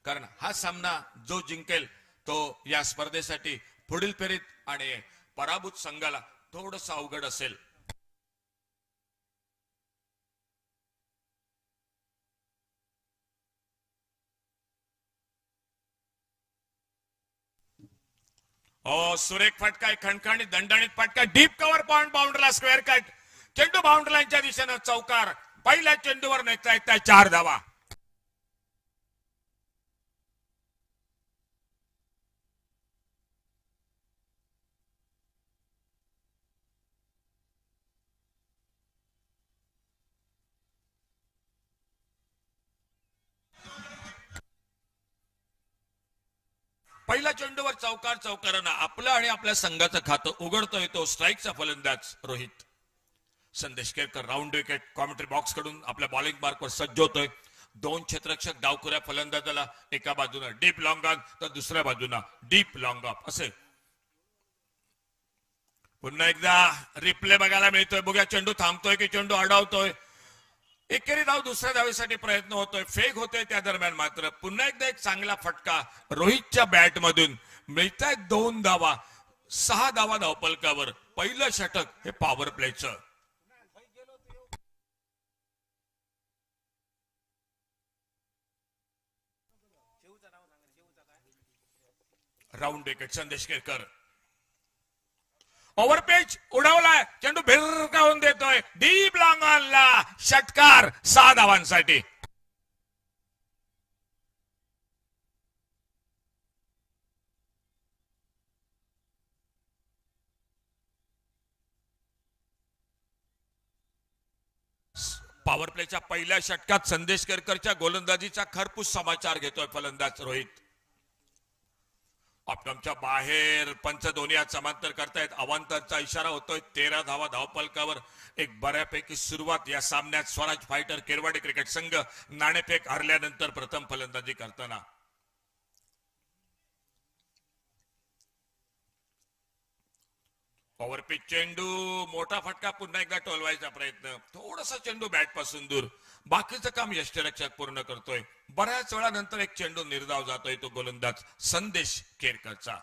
कारण हा सामना जो जिंकेल तो या स्पर्धेसाठी पुढील फेरीत आणि पराभूत संघाला थोडस अवघड असेल. सुरेख फटका, खणखणीत दणदणीत फटका, डीप कव्हर पॉइंट, बाउंड्रीला स्क्वेअर कट, चेंडू बाउंड्री लाईनच्या दिशेनं चौकार. पहिल्या चेंडूवर नेता 4 धावा. पहिल्या चेंडूवर चौकारानं आपलं आणि आपल्या संघाचं खातं उघडतोय तो स्ट्राईकचा फलंदाज रोहित. संदेश Kerkar round wicket commentary box कडून आपल्या बॉलिंग मार्कवर सज्ज होतोय. 2 क्षेत्ररक्षक डावखुऱ्या फलंदाजाला एका बाजूला डीप लॉंग ऑन तर दुसऱ्या बाजूला डीप लॉंग ऑफ असे. पुन्हा एकदा रिप्ले बघायला मिळतोय. बघूया चेंडू थांबतोय की चेंडू अडवतोय. एकेरी धाव दुसऱ्या धावेसाठी प्रयत्न होतोय, फेक होतोय. त्या दरम्यान मात्र पुन्हा एकदा एक चांगला फटका रोहितच्या बॅट मधून. मिळतायत 2 धावा. 6 धावा धावपलकावर. पहिलं षटक हे पॉवर प्लेचं. राऊंड विकेट संदेश केरकर. ओव्हरपेच उडवलाय, चेंडू भिरकावून देतोय. डीप लॉंग ऑनला षटकार 6 धावांसाठी. पॉवर प्लेच्या पहिल्या षटकात संदेश केरकरच्या गोलंदाजीचा खरपूस समाचार घेतोय फलंदाज रोहित. ऑप्टमच्या बाहेर पंच दोन्ही समांतर करतायत. अवांतरचा इशारा होतोय. 13 धावा धावपलकावर. एक बऱ्यापैकी सुरुवात या सामन्यात स्वराज फायटर केरवाडी क्रिकेट संघ नाणेफेक हरल्यानंतर प्रथम फलंदाजी करताना. ओव्हरपिच चेंडू, मोठा फटका, पुन्हा एकदा टोलवायचा प्रयत्न. थोडासा चेंडू बॅट पासून दूर. बाकीचं काम यष्टीरक्षक पूर्ण करतोय. बऱ्याच वेळानंतर एक चेंडू निर्धाव जातोय तो गोलंदाज संदेश केरकरचा.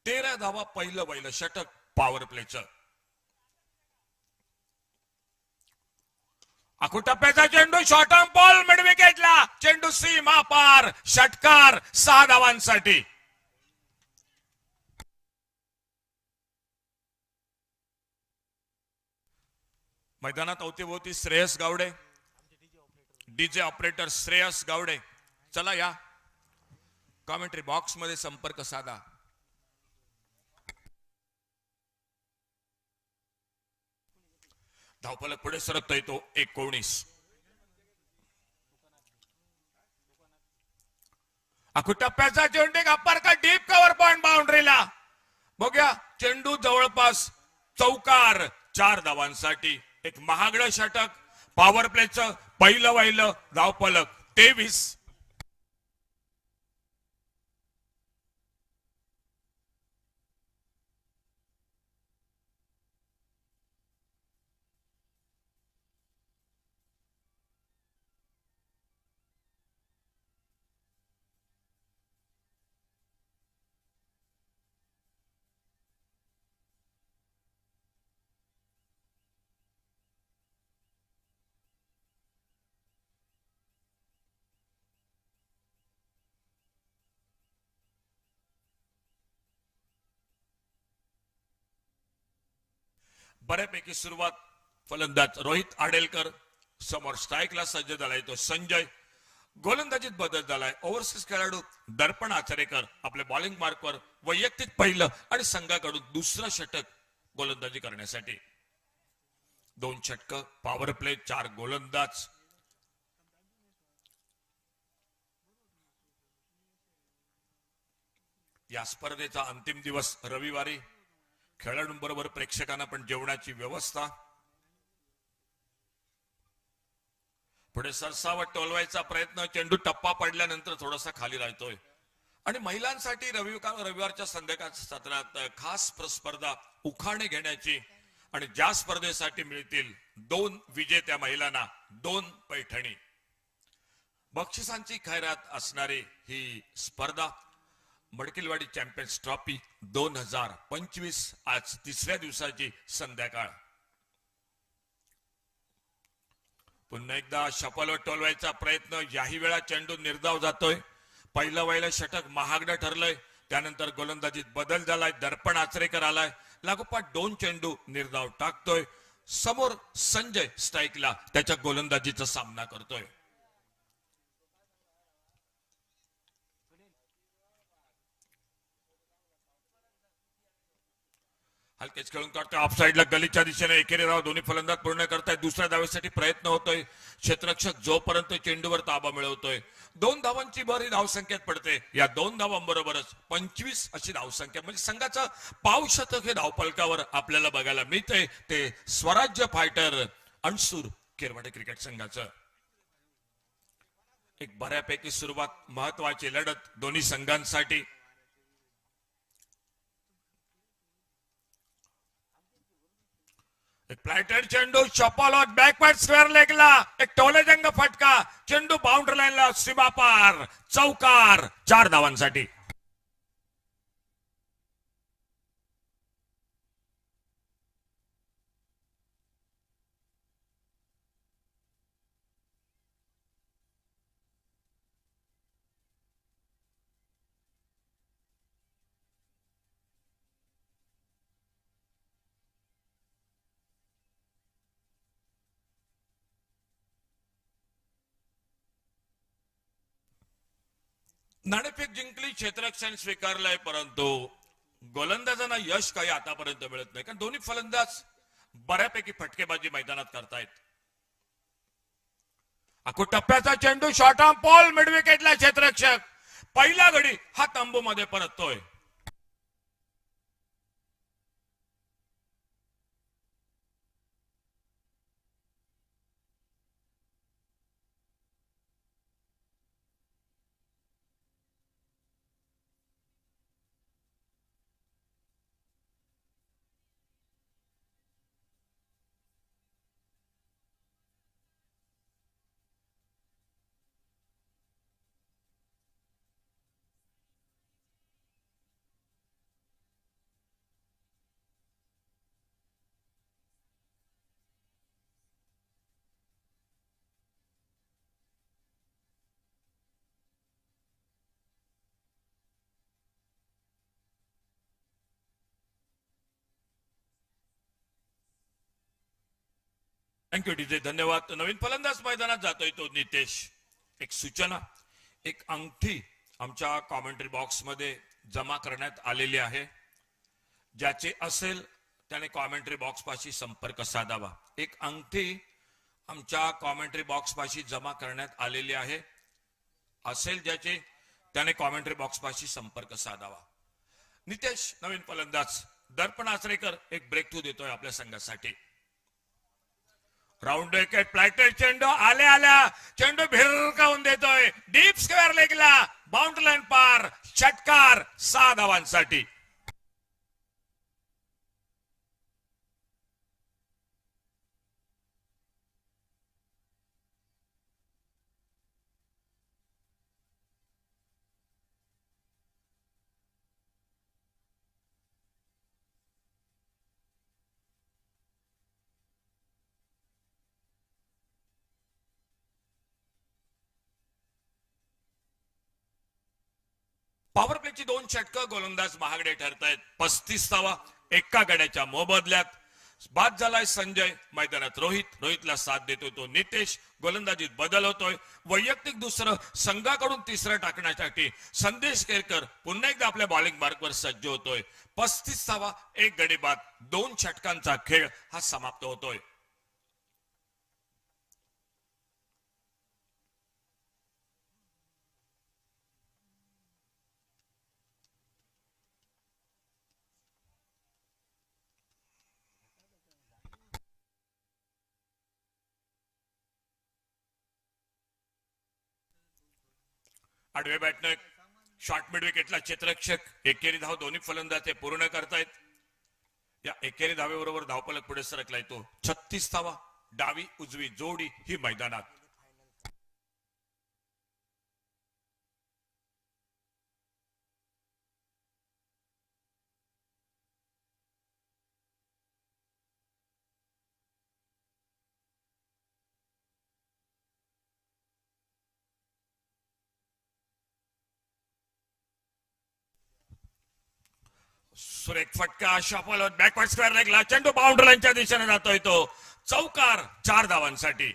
13 धावा पहिलं षटक पॉवर प्लेचं. आखुटप्प्याचा चेंडू शॉर्ट ऑन बॉल मिड विकेटला. चेंडू सीमा पार. षटकार 6 धावांसाठी. मैदानात अवतीभोवती श्रेयस गावडे, डीजे ऑपरेटर श्रेयस गावडे. चला या कॉमेंट्री बॉक्स मध्ये संपर्क साधा. धावफलक पुढे सरकतोय तो 19. आखुटप्प्याचा चेंडू अप्पर का डीप कव्हर पॉइंट बाउंड्रीला. बघूया चेंडू जवळपास चौकार 4 धावांसाठी. एक महागडं षटक पॉवर प्लेचं पहिलं धावफलक 23. बऱ्यापैकी सुरुवात. फलंदाज रोहित आडेलकर. समोर स्ट्राईकला सज्ज झालाय तो संजय. गोलंदाजीत बदल झालाय. ओव्हरसीज खेळाडू दर्पण आचरेकर आपल्या बॉलिंग मार्कवर वैयक्तिक पहिलं आणि संघाकडून दुसरं षटक गोलंदाजी करण्यासाठी. 2 षटक पॉवर प्ले 4 गोलंदाज. या स्पर्धेचा अंतिम दिवस रविवारी. खेळाडूंबरोबर प्रेक्षकांना पण जेवणाची व्यवस्था. पुढे सरसावट टोलवायचा प्रयत्न. चेंडू टप्पा पडल्यानंतर थोडासा खाली राहतोय. आणि महिलांसाठी रविवारच्या संध्याकाळच्या सत्रात खास स्पर्धा उखाणे घेण्याची. आणि ज्या स्पर्धेसाठी मिळतील 2 विजेत्या महिलांना 2 पैठणी. बक्षिसांची खैरात असणारी ही स्पर्धा मडकिलवाडी चॅम्पियन्स ट्रॉफी 2025 आज तिसऱ्या दिवसाची संध्याकाळ. पुन्हा एकदा शपलवर टोलवायचा प्रयत्न. याही वेळा चेंडू निर्धाव जातोय. पहिलं वहिलं षटक महागडं ठरलंय. त्यानंतर गोलंदाजीत बदल झालाय. दर्पण आचरेकर आलाय. लागोपाठ 2 चेंडू निर्धाव टाकतोय. समोर संजय स्ट्राईकला त्याच्या गोलंदाजीचा सामना करतोय. हलकेच खेळून काढतोय. ऑफ साईडला गलीच्या दिशेने एकेरी धाव दोन्ही फलंदाज पूर्ण करतायत. दुसऱ्या धावेसाठी प्रयत्न होतोय. क्षेत्ररक्षक जोपर्यंत चेंडूवर ताबा मिळवतोय. 2 धावांची भर ही धावसंख्येत पडते. या 2 धावांबरोबरच 25 अशी धावसंख्या म्हणजे संघाचं पावशतक हे धावफलकावर आपल्याला बघायला मिळतंय. ते स्वराज्य फायटर अणसूर केरवाडे क्रिकेट संघाचं. एक बऱ्यापैकी सुरुवात. महत्वाची लढत दोन्ही संघांसाठी. एक फ्लायटेड चेंडू चपॉलॉट बॅकवर्ड स्क्वेअर लेगला. एक टोलेजंग फटका. चेंडू बाउंड्री लाईनला सीमा पार. चौकार. 4 धावांसाठी. नाणेफेक जिंकली. क्षेत्ररक्षण स्वीकारलंय. परंतु गोलंदाजांना यश काही आतापर्यंत मिळत नाही. कारण दोन्ही फलंदाज बऱ्यापैकी फटकेबाजी मैदानात करतायत. अको टप्प्याचा चेंडू शॉर्ट ऑन बॉल मिड विकेटला. क्षेत्ररक्षक पहिला गडी हा तंबू मध्ये परततोय. Thank you DJ. धन्यवाद. नवीन फलंदाज मैदानात जातोय तो नितेश. एक सूचना. एक अंगठी आमच्या कॉमेंट्री बॉक्स मध्ये जमा करण्यात आलेली आहे. ज्याचे असेल त्याने कॉमेंट्री बॉक्स पाशी संपर्क साधावा. एक अंगठी आमच्या कॉमेंट्री बॉक्स पाशी जमा करण्यात आलेली आहे. असेल ज्याचे त्याने कॉमेंट्री बॉक्स पाशी संपर्क साधावा. नितेश नवीन फलंदाज. दर्पण आचरेकर एक ब्रेक थ्रू देतोय आपल्या संघासाठी. Round wicket. फ्लायटेड चेंडू आल्या चेंडू भिरकावून देतोय. डीप स्क्वेअर लेगला. बाउंड्री लाईन पार. षटकार. 6 धावांसाठी. पॉवर प्लेची 2 षटकं गोलंदाज महागडे ठरतायत. 35 धावा एका गड्याच्या मोबदल्यात. बाद झालाय संजय. मैदानात रोहितला साथ देतोय तो नितेश. गोलंदाजीत बदल होतोय. वैयक्तिक दुसरं संघाकडून तिसरं टाकण्यासाठी संदेश केरकर पुन्हा एकदा आपल्या बॉलिंग मार्कवर सज्ज होतोय. 35 धावा एक गडी बाद. 2 षटकांचा खेळ हा समाप्त होतोय. आडवे बॅटनं शॉर्ट मिड विकेटला क्षेत्ररक्षक. एकेरी धाव दोन्ही फलंदाज ते पूर्ण करतायत. या एकेरी धावेबरोबर धावफलक पुढे सरकलाय तो. 36 धावा. डावी उजवी जोडी ही मैदानात. सुरेख फटका शॉपल बॅकवर्ड स्क्वेअर लेगला चेंडू बाउंड्री लाईनच्या दिशेने जातोय तो चौकार 4 धावांसाठी.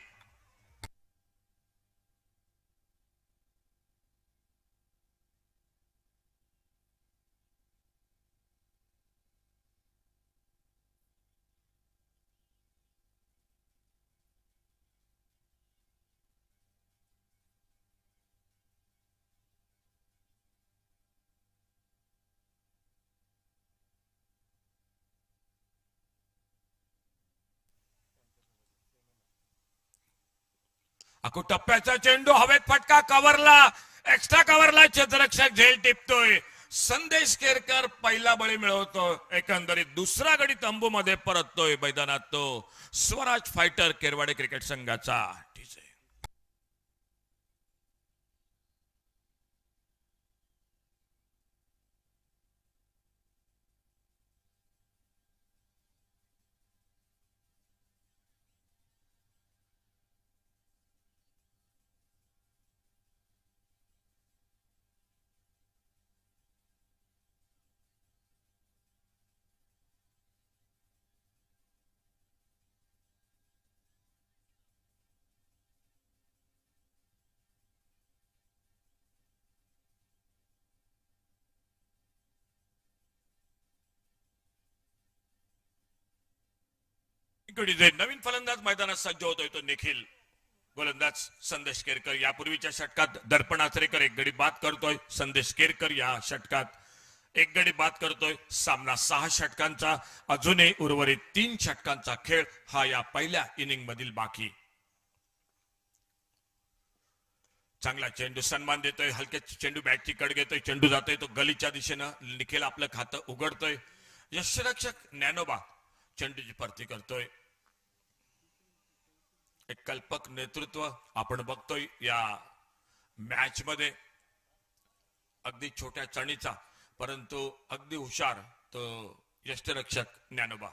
अकू टप्प्याचा चेंडू हवेत फटका कव्हरला एक्स्ट्रा कव्हरला क्षेत्ररक्षक झेल टिपतोय. संदेश केरकर पहिला बळी मिळवतो. एकंदरीत दुसरा गडी तंबू मध्ये परततोय मैदानात तो स्वराज फायटर केरवाडे क्रिकेट संघाचा. नवीन फलंदाज मैदानात सज्ज होतोय तो निखिल. गोलंदाज संदेश केरकर. यापूर्वीच्या षटकात दर्पण आचरेकर एक गडी बाद करतोय. संदेश केरकर या षटकात एक गडी बाद करतोय. सामना 6 षटकांचा. अजूनही उर्वरित 3 षटकांचा खेळ हा या पहिल्या इनिंग मधील बाकी. चांगला चेंडू सन्मान देतोय. हलके चेंडू बॅटची कड घेतोय. चेंडू जातोय तो गलीच्या दिशेनं. निखिल आपलं खातं उघडतोय. यष्टिरक्षक ज्ञानोबा चेंडूची परती करतोय. एक कल्पक नेतृत्व आपण बघतोय या मॅच मध्ये. अगदी छोट्या चणीचा परंतु अगदी हुशार तो यष्टिरक्षक ज्ञानोबा.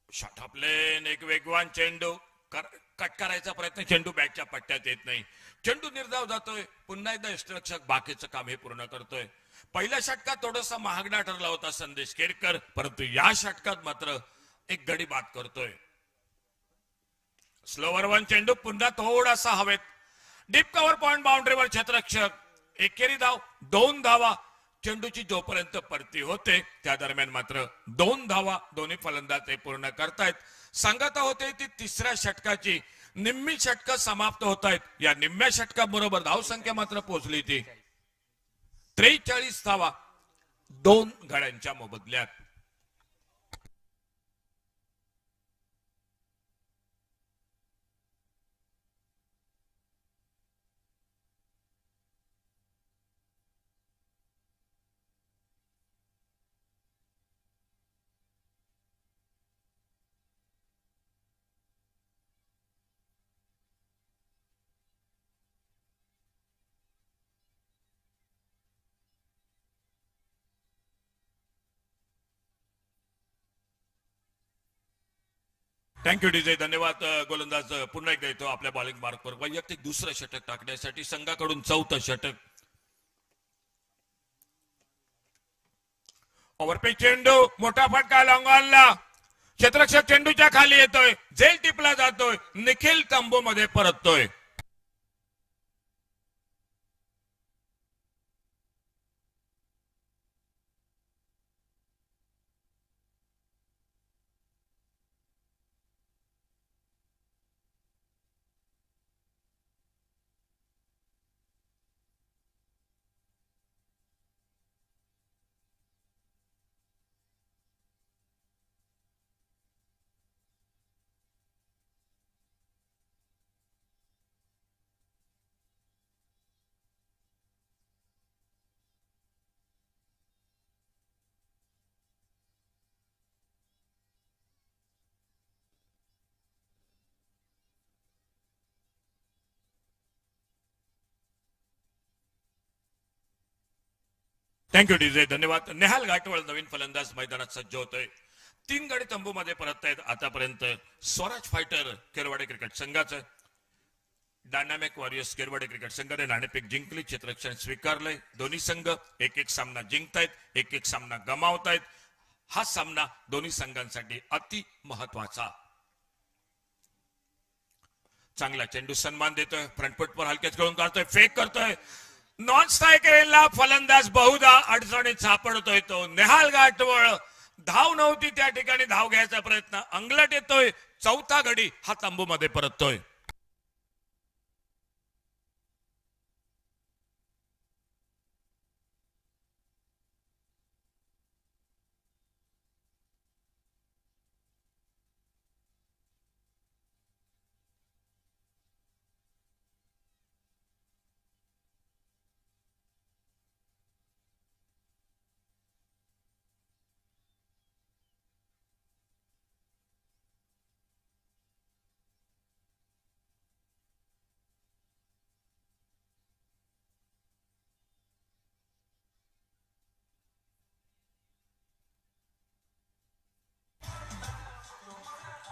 शॉट आपले एक वेगवान चेंडू कट करायचा प्रयत्न. चेंडू बॅटच्या पट्ट्यात येत नाही. चेंडू निर्धाव जातोय. पुन्हा एकदा यष्टिरक्षक बाकीचं काम हे पूर्ण करतोय. पहिल्या षटकात थोडासा महागडा ठरला होता संदेश केरकर परंतु या षटकात मात्र एक गडी बाद करतोय. स्लोवर वन चेंडू पुन्हा थोडासा हवेत. डीप कव्हर पॉइंट बाउंड्रीवर क्षेत्ररक्षक. एकेरी धाव 2 धावा. चेंडूची जोपर्यंत परती होते त्या दरम्यान मात्र 2 धावा दोन्ही फलंदाज ते पूर्ण करतायत. सांगता होते ती तिसऱ्या षटकाची निम्मी षटक समाप्त होत आहेत. या निम्म्या षटकाबरोबर धावसंख्या मात्र पोहोचली ती 43 धावा 2 गड्यांच्या मोबदल्यात. Thank you DJ. धन्यवाद. गोलंदाज पुन्हा एकदा येतो आपल्या बॉलिंग मार्कवर. वैयक्तिक दुसरं षटक टाकण्यासाठी संघाकडून 4थं षटक. ओव्हरपिच चेंडू मोठा फटका लॉंग ऑनला. क्षेत्ररक्षक चेंडूच्या खाली येतोय. झेल टिपला जातोय. निखिल तंबू मध्ये परततोय. Thank you DJ. धन्यवाद. नेहाल गाठवळ नवीन फलंदाज मैदानात सज्ज होतोय. 3 गडी तंबू मध्ये परत आहेत आतापर्यंत स्वराज फायटर केरवाडे क्रिकेट संघाचं. डायनामिक वॉरियर्स केरवाडे क्रिकेट संघाने नाणेफेक जिंकली, क्षेत्ररक्षण स्वीकारलंय. दोन्ही संघ एक एक सामना जिंकतायत, एक एक सामना गमावतायत. हा सामना दोन्ही संघांसाठी अति महत्वाचा. चांगला चेंडू सन्मान देतोय, फ्रंटफुटवर हलक्याच खेळून काढतोय, फेक करतोय. नॉन स्ट्रायकरला फलंदाज बहुधा अडचणीत सापडतोय. तो नेहाल गाठवळ धाव नव्हती त्या ठिकाणी, धाव घ्यायचा प्रयत्न अंगलट येतोय. चौथा गडी हा तंबू मध्ये परततोय.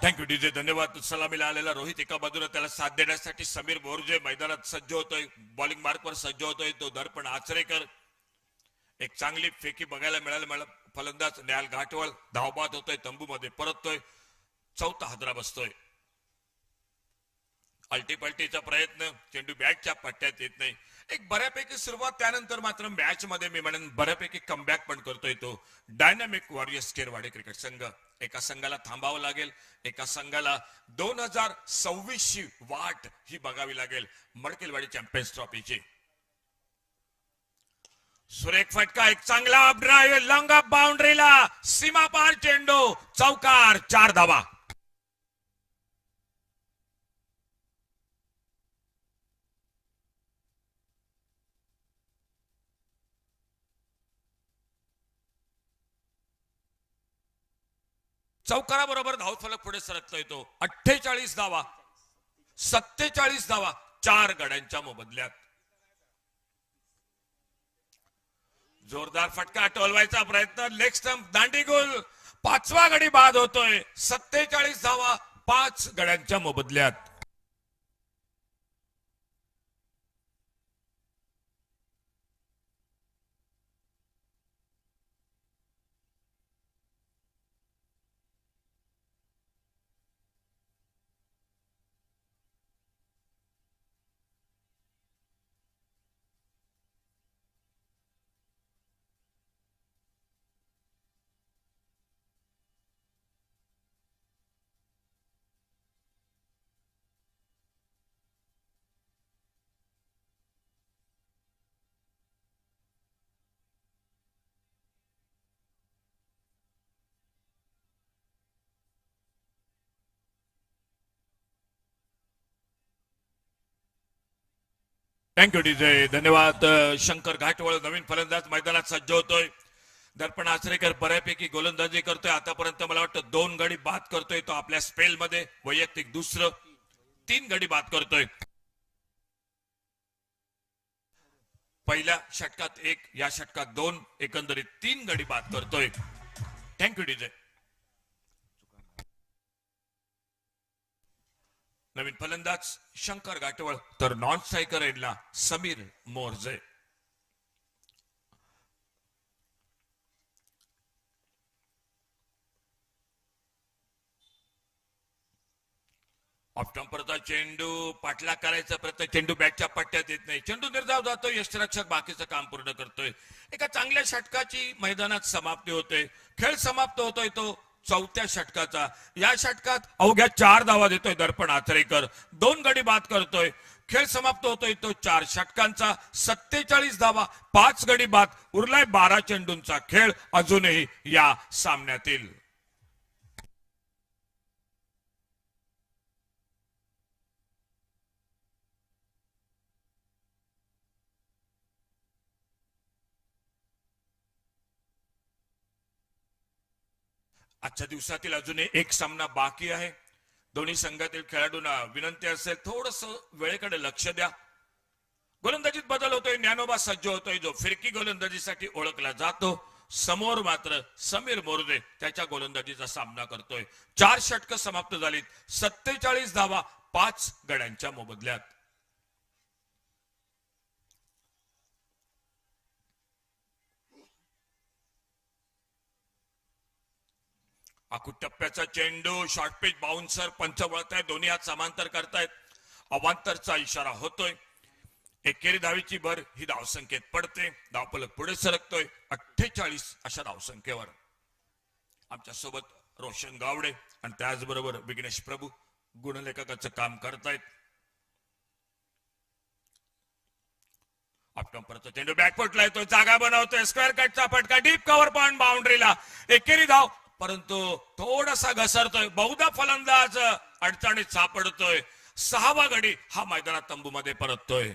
थँक्यू डीजे, धन्यवाद. सलामीला आलेला रोहित एका बाजूला, त्याला साथ देण्यासाठी समीर मोर्जे मैदानात सज्ज होतोय, बॉलिंग मार्कवर सज्ज होतोय. तो दर्पण आचरेकर. एक चांगली फेकी बघायला मिळाली. फलंदाज नेहाल घाटवळ धावबाद होतोय, तंबू मध्ये परततोय. चौथा हादरा बसतोय. अल्टीपल्टीचा प्रयत्न, चेंडू बॅटच्या पट्ट्यात येत नाही. एक बऱ्यापैकी सुरुवात, त्यानंतर मात्र मॅच मध्ये मी म्हणेन बऱ्यापैकी कमबॅक पण करतोय तो डायनामिक वॉरियर्स केरवाडे क्रिकेट संघ. एका संघाला थांबावं लागेल, एका संघाला 2026 ची वाट ही बघावी लागेल मडकेलवाडी चॅम्पियन्स ट्रॉफीची. सुरेख फटका, एक चांगला ड्राइव्ह, लॉंग ऑफ बाउंड्रीला, सीमा पार चेंडू, चौकार, 4 धावा. चौकाराबरोबर धावफलक पुढे सरकतोय तो. 48 धावा, 47 धावा 4 गड्यांच्या मोबदल्यात. जोरदार फटका, टोलवायचा प्रयत्न, लेग स्टंप, दांडी गोल, 5वा गडी बाद होतोय. 47 धावा 5 गड्यांच्या मोबदल्यात. थँक्यू डीजे, धन्यवाद. शंकर घाटवळ नवीन फलंदाज मैदानात सज्ज होतोय. दर्पण आचरेकर बऱ्यापैकी गोलंदाजी करतोय. आतापर्यंत मला वाटतं 2 गडी बाद करतोय तो आपल्या स्पेल मध्ये, वैयक्तिक दुसरं. 3 गडी बाद करतोय. पहिल्या षटकात 1, या षटकात 2, एकंदरीत 3 गडी बाद करतोय. Thank you DJ. नवीन फलंदाज शंकर घाटवळ, तर नॉन स्ट्रायकर एंडला समीर मोर्जे. ऑफ स्टंपरचा चेंडू, पाठलाग करायचा प्रयत्न, चेंडू बॅटच्या पट्ट्यात येत नाही. चेंडू निर्धाव जातो, यष्टिरक्षक बाकीचं काम पूर्ण करतोय. एका चांगल्या षटकाची मैदानात समाप्ती होते. खेळ समाप्त होतोय तो 4थ्या षटकाचा. या षटकात अवघ्या 4 धावा देतोय दर्पण आचरेकर, 2 गडी बाद करतोय. खेळ समाप्त होतोय तो 4 षटकांचा, 47 धावा 5 गडी बाद. उरलाय 12 चेंडूंचा खेळ अजूनही या सामन्यातील. आजच्या दिवसातील अजूनही एक सामना बाकी आहे. दोन्ही संघातील खेळाडूंना विनंती असेल, थोडस वेळेकडे लक्ष द्या. गोलंदाजीत बदल होतोय. ज्ञानोबा सज्ज होतोय, जो फिरकी गोलंदाजीसाठी ओळखला जातो. समोर मात्र समीर मोर्जे त्याच्या गोलंदाजीचा सामना करतोय. 4 षटकं समाप्त झालीत. 47 धावा 5 गड्यांच्या मोबदल्यात. टप्प्याचा चेंडू, शॉर्ट पिच बाउन्सर, पंच वळतायत, दोन्ही हात समांतर करतायत, अवांतरचा इशारा होतोय. एकेरी धावीची भर ही धावसंख्येत पडते. धावफलक पुढे सरकतोय 48 अशा धावसंख्येवर. आमच्या सोबत रोशन गावडे आणि त्याचबरोबर विघ्नेश प्रभू गुणलेखकाचं काम करतायत. अपटंपरचा चेंडू बॅकफुटला येतोय, जागा बनवतोय, स्क्वेअर कटचा फटका, डीप कव्हर पॉइंट बाउंड्रीला. एकेरी धाव, परंतु थोडासा घसरतोय. बहुधा फलंदाज अडचणीत सापडतोय. 6वा गडी हा मैदानात तंबूमध्ये परततोय.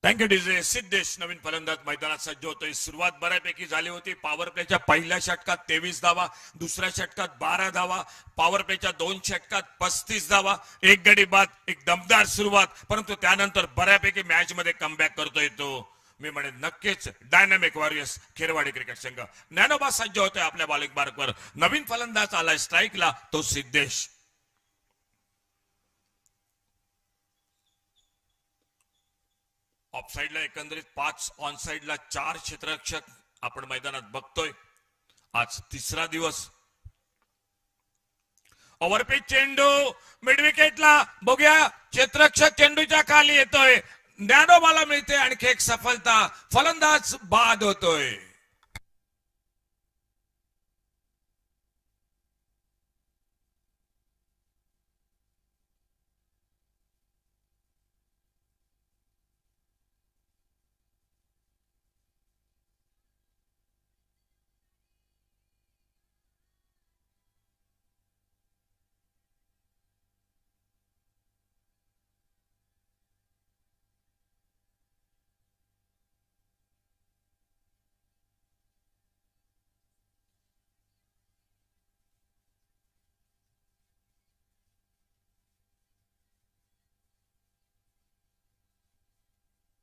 Thank you DJ. सिद्धेश नवीन फलंदाज मैदानात सज्ज होतोय. सुरुवात बऱ्यापैकी झाली होती. पॉवर प्लेच्या पहिल्या षटकात 23 धावा, दुसऱ्या षटकात 12 धावा, पॉवर प्लेच्या 2 षटकात 35 धावा. एक गडी बाद, एक दमदार सुरुवात, परंतु त्यानंतर बऱ्यापैकी मॅच मध्ये कमबॅक करतोय तो. मी म्हणेन नक्कीच डायनामिक वॉरियर्स खेरवाडी क्रिकेट संघ. ज्ञानोबा सज्ज होतोय आपल्या बॉलिंग मार्कवर. नवीन फलंदाज आलाय स्ट्राईकला, तो सिद्धेश. ऑफ साइडला एकंदरीत 5, ऑन साइडला 4 क्षेत्ररक्षक आपण मैदानात बघतोय. आज तिसरा दिवस. ओव्हरपिच चेंडू मिड विकेटला, बघूया क्षेत्ररक्षक चेंडूच्या खाली येतोय. ज्ञानोबाला मिळते आणखी एक सफलता. फलंदाज बाद होतोय.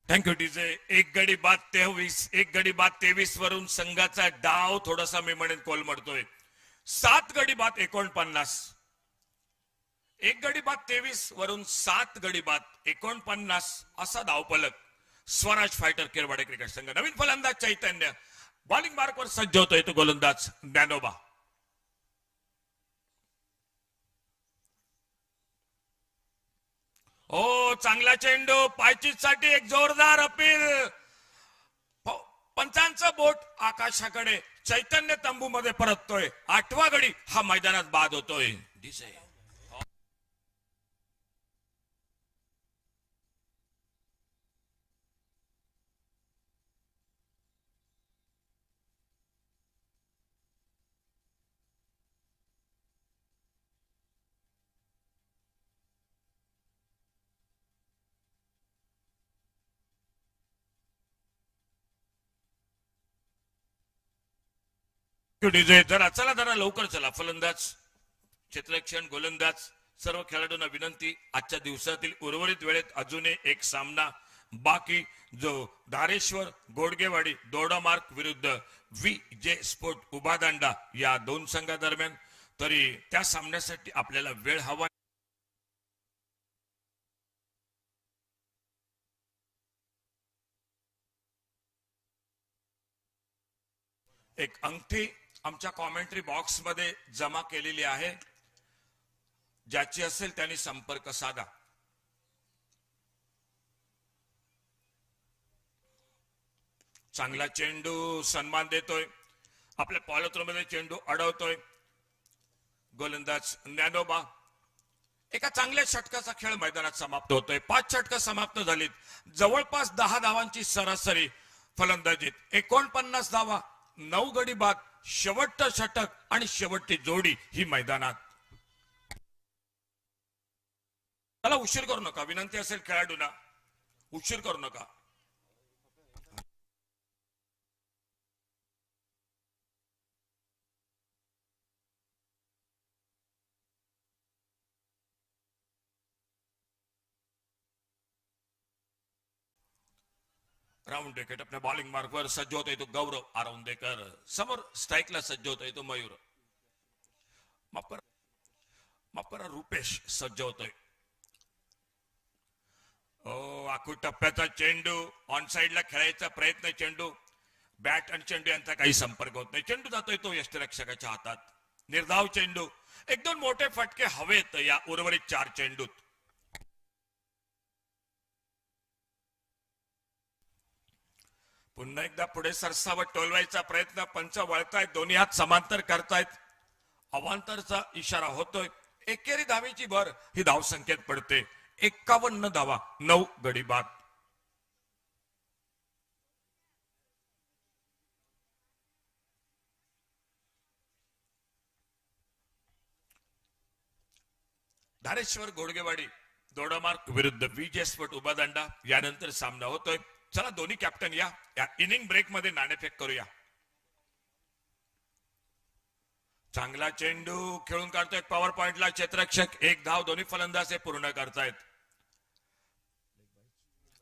Thank you DJ. एक गडी बाद 23 वरून संघाचा डाव थोडासा मी म्हणेन कोलमडतोय. 7 गडी बाद 49. एक गडी बाद 23 वरून 7 गडी बाद 49 असा धावफलक. स्वराज फायटर खेरवाडी क्रिकेट संघ. नवीन फलंदाज चैतन्य बॉलिंग मार्कवर सज्ज होतोय. तो गोलंदाज ज्ञानोबा. हो, चांगला चेंडू, पायचीसाठी एक जोरदार अपील. पंचांचं बोट आकाशाकडे. चैतन्य तंबू मध्ये परततोय. 8वा गडी हा मैदानात बाद होतोय. चला लवकर चला. फलंदाज, क्षेत्ररक्षण, गोलंदाज सर्व खेळाडूंना विनंती. आजच्या दिवसातील उर्वरित वेळेत अजून एक सामना बाकी, जो धारेश्वर गोडगेवाडी दोडामार्क विरुद्ध VJ स्पोर्ट उभादांडा या 2 संघादरम्यान. तरी त्या सामन्यासाठी आपल्याला वेळ हवा. एक अंगठी आमच्या कॉमेंट्री बॉक्स मध्ये जमा केलेली आहे. ज्याची असेल त्यांनी संपर्क साधा. चांगला चेंडू सन्मान देतोय. आपल्या पॉलिथ्रोमध्ये चेंडू अडवतोय गोलंदाज ज्ञानोबा. एका चांगल्या षटकाचा खेळ मैदानात समाप्त होतोय. 5 षटकं समाप्त झालीत. जवळपास 10 धावांची सरासरी फलंदाजीत. 49 धावा, 9 गडी बाद, शेवटचं षटक आणि शेवटची जोडी ही मैदानात. त्याला उशीर करू नका, विनंती असेल खेळाडूंना, उशीर करू नका. राऊंड विकेट अपने बॉलिंग मार्कवर सज्ज होतोय तो गौरव आराऊंडेकर. समोर स्ट्राईकला सज्ज होतोय तो मयूर, माफ करा रुपेश सज्ज होतोय. आखू टप्प्याचा चेंडू ऑन साइडला खेळायचा प्रयत्न, चेंडू बॅट आणि चेंडू यांचा काही संपर्क होत नाही. चेंडू जातोय तो यष्टिरक्षकाच्या हातात. निर्धाव चेंडू, एक दोन मोठे फटके हवेत या उर्वरित 4 चेंडूत. पुन्हा एकदा पुढे सरसावट टोलवायचा प्रयत्न, पंच वळतायत, दोन्ही हात समांतर करतायत. अवांतरचा इशारा होतोय. एकेरी धावेची भर ही धाव संख्येत पडते. 51 धावा, 9 गडी बाद. धारेश्वर घोडगेवाडी दोडामार्क विरुद्ध विजय स्फोट उभा दांडा. यानंतर सामना होतोय. चला दोन्ही कॅप्टन या इनिंग ब्रेक मध्ये नाणेफेक करूया. चांगला चेंडू खेळून काढतोय पॉवर पॉइंटला क्षेत्ररक्षक. 1 धाव दोन्ही फलंदाज हे पूर्ण करतायत.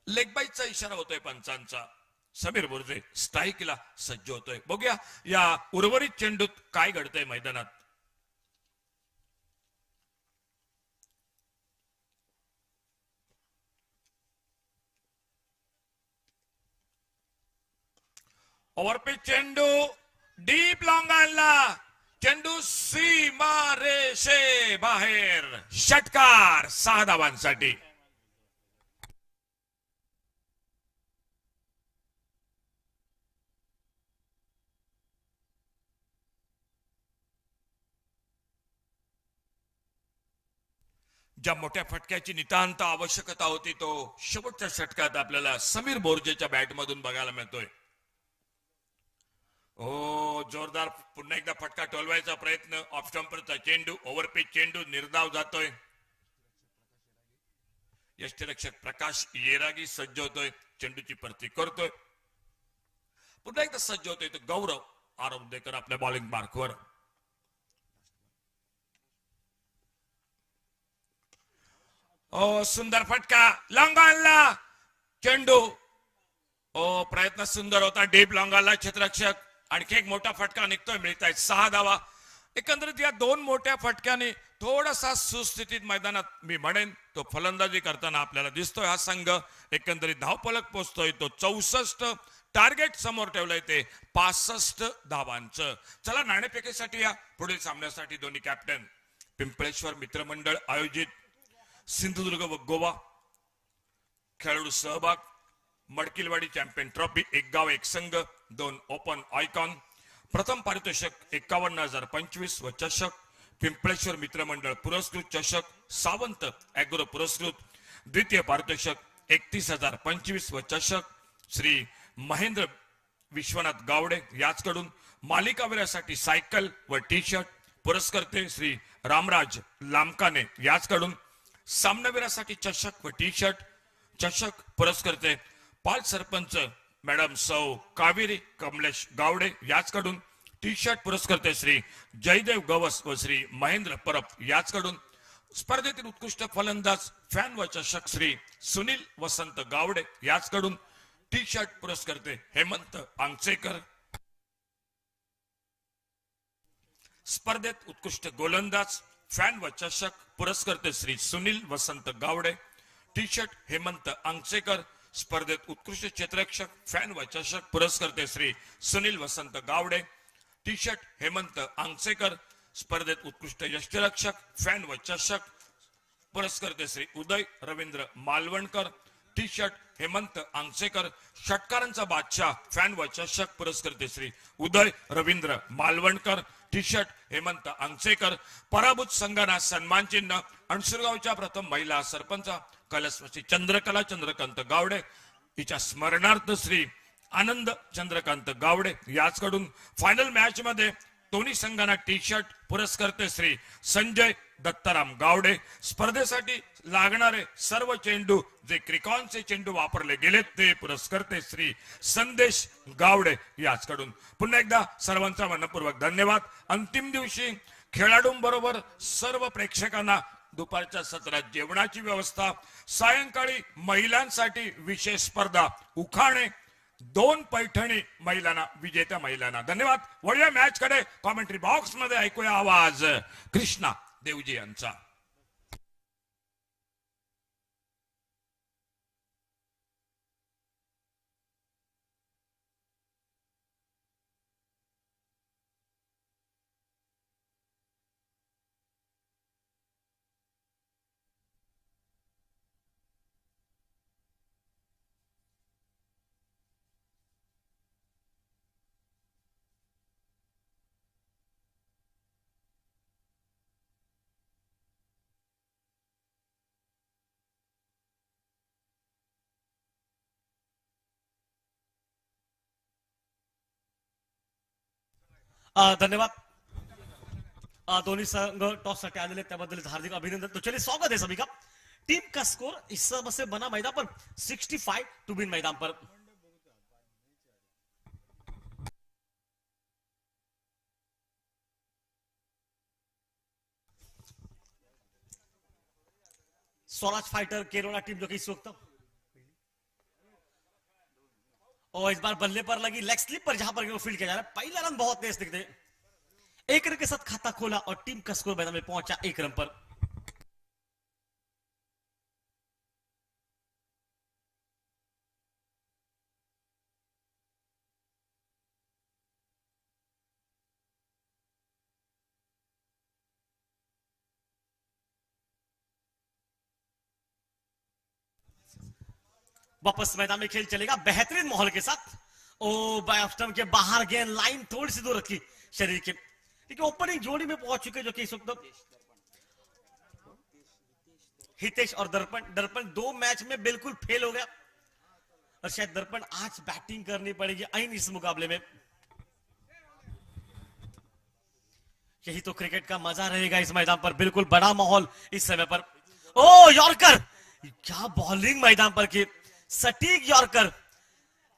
लेग बाईटचा इशारा होतोय पंचांचा. समीर बुर्जे स्ट्राईकला सज्ज होतोय. बघूया या उर्वरित चेंडूत काय घडतंय मैदानात. ओव्हरपिच चेंडू डीप लॉंग आणला. चेंडू सीमा रेषे बाहेर. षटकार 6 धावांसाठी. ज्या मोठ्या फटक्याची नितांत आवश्यकता होती तो शेवटच्या षटकात आपल्याला समीर बोर्जेच्या बॅट मधून बघायला मिळतोय. जोरदार पुन्हा एकदा फटका टोलवायचा प्रयत्न. ऑफ स्टंपरचा चेंडू, ओव्हरपिच चेंडू, निर्धाव जातोय. यष्टिरक्षक प्रकाश येरागी सज्ज होतोय. चेंडूची परती करतोय. पुन्हा एकदा सज्ज होतोय तो गौरव आराऊंडेकर आपल्या बॉलिंग मार्कवर. सुंदर फटका, लॉंग आणला चेंडू. प्रयत्न सुंदर होता. डीप लॉंग आणला क्षेत्ररक्षक. आणखी एक मोठा फटका निघतोय. मिळत आहेत 6 धावा. एकंदरीत या 2 मोठ्या फटक्याने थोडासा सुस्थितीत मैदानात मी म्हणेन तो फलंदाजी करताना आपल्याला दिसतोय. हा संघ एकंदरीत धावफलक पोहोचतोय तो 64. टार्गेट समोर ठेवलंय ते 65 धावांचं. चला नाणेफेकीसाठी या पुढील सामन्यासाठी दोन्ही कॅप्टन. पिंपळेश्वर मित्रमंडळ आयोजित सिंधुदुर्ग व गोवा खेळाडू सहभाग. मडकिलवाडी चॅम्पियन ट्रॉफी 1 गाव 1 संघ 2 ओपन आयकॉन. प्रथम पारितोषिक 51,025 व चषक पिंपळेश्वर मित्रमंडळ पुरस्कृत चषक सावंत ॲग्रो पुरस्कृत. द्वितीय पारितोषिक 31,025 व चषक श्री महेंद्र विश्वनाथ गावडे याचकडून. मालिकावीरासाठी सायकल व टी शर्ट पुरस्कर्ते श्री रामराज लामकाने याचकडून. सामनावीरासाठी चषक व टी शर्ट चषक पुरस्कर्ते पाल सरपंच मॅडम सौ कावेरी कमलेश गावडे याचकडून. टी शर्ट पुरस्कर्ते श्री जयदेव गवस व श्री महेंद्र परब याचकडून. स्पर्धेतील उत्कृष्ट फलंदाज फॅन व चषक श्री सुनील वसंत गावडे याचकडून. टी शर्ट पुरस्कर्ते हेमंत आंगचेकर. स्पर्धेत उत्कृष्ट गोलंदाज फॅन व चषक पुरस्कर्ते श्री सुनील वसंत गावडे. T shirt Hemant Angchekar. स्पर्धेत उत्कृष्ट क्षेत्ररक्षक फॅन व चषक पुरस्कर्ते श्री सुनील वसंत गावडे. T shirt Hemant Angchekar. स्पर्धेत उत्कृष्ट यष्टिरक्षक फॅन व चषक पुरस्कर्ते श्री उदय रवींद्र मालवणकर. T shirt Hemant Angchekar. षटकारांचा बादशाह फॅन व चषक पुरस्कर्ते श्री उदय रवींद्र मालवणकर. T shirt Hemant आंगचेकर. पराभूत संघांना सन्मान चिन्ह अणसुरगावच्या प्रथम महिला सरपंच कलस्वची चंद्रकला चंद्रकांत गावडे हिच्या स्मरणार्थ श्री आनंद चंद्रकांत गावडे याचकडून. फायनल मॅच मध्ये दोन्ही संघांना टी शर्ट पुरस्कर्ते श्री संजय दत्ताराम गावडे. स्पर्धेसाठी लागणारे सर्व चेंडू जे क्रिकॉनचे चेंडू वापरले गेलेत ते पुरस्कर्ते श्री संदेश गावडे याचकडून. पुन्हा एकदा सर्वांचा मनपूर्वक धन्यवाद. अंतिम दिवशी खेळाडूंबरोबर सर्व प्रेक्षकांना दुपारच्या सत्रात जेवणाची व्यवस्था. सायंकाळी महिलांसाठी विशेष स्पर्धा उखाणे 2 पैठणी महिलांना विजेत्या महिलांना. धन्यवाद. वळूया मॅच कडे. कॉमेंट्री बॉक्स मध्ये ऐकूया आवाज कृष्णा देवजी यांचा. धन्यवाद. दोन्ही संघ टॉस साठी आलेले त्याबद्दल हार्दिक अभिनंदन. तो चलिए स्वागत है सभी का. टीम का स्कोर इस समय से बना मैदान पर 65 टू विन मैदान पर. स्वराज फाइटर केरोला टीम जो कि इस वक्त और इस बार बल्ले पर लगी लेग स्लिप पर जहां पर फील्ड किया जा रहा है. पहला रन बहुत तेज दिखते. 1 रन के साथ खाता खोला और टीम का स्कोर मैदान में पहुंचा 1 रन पर. वापस मैदान में खेल चलेगा बेहतरीन माहौल के साथ. ओ स्टंप के बाहर गेंद लाइन थोड़ी सी दूर रखी शरीर के. देखिए ओपनिंग जोड़ी में पहुंच चुके जो कि इस वक्त हितेश और दर्पण. दर्पण 2 मैच में बिल्कुल फेल हो गया और शायद दर्पण आज बैटिंग करनी पड़ेगी आइन इस मुकाबले में. यही तो क्रिकेट का मजा रहेगा इस मैदान पर. बिल्कुल बड़ा माहौल इस समय पर. ओ यॉर्कर, क्या बॉलिंग मैदान पर की. सटीक यॉर्कर.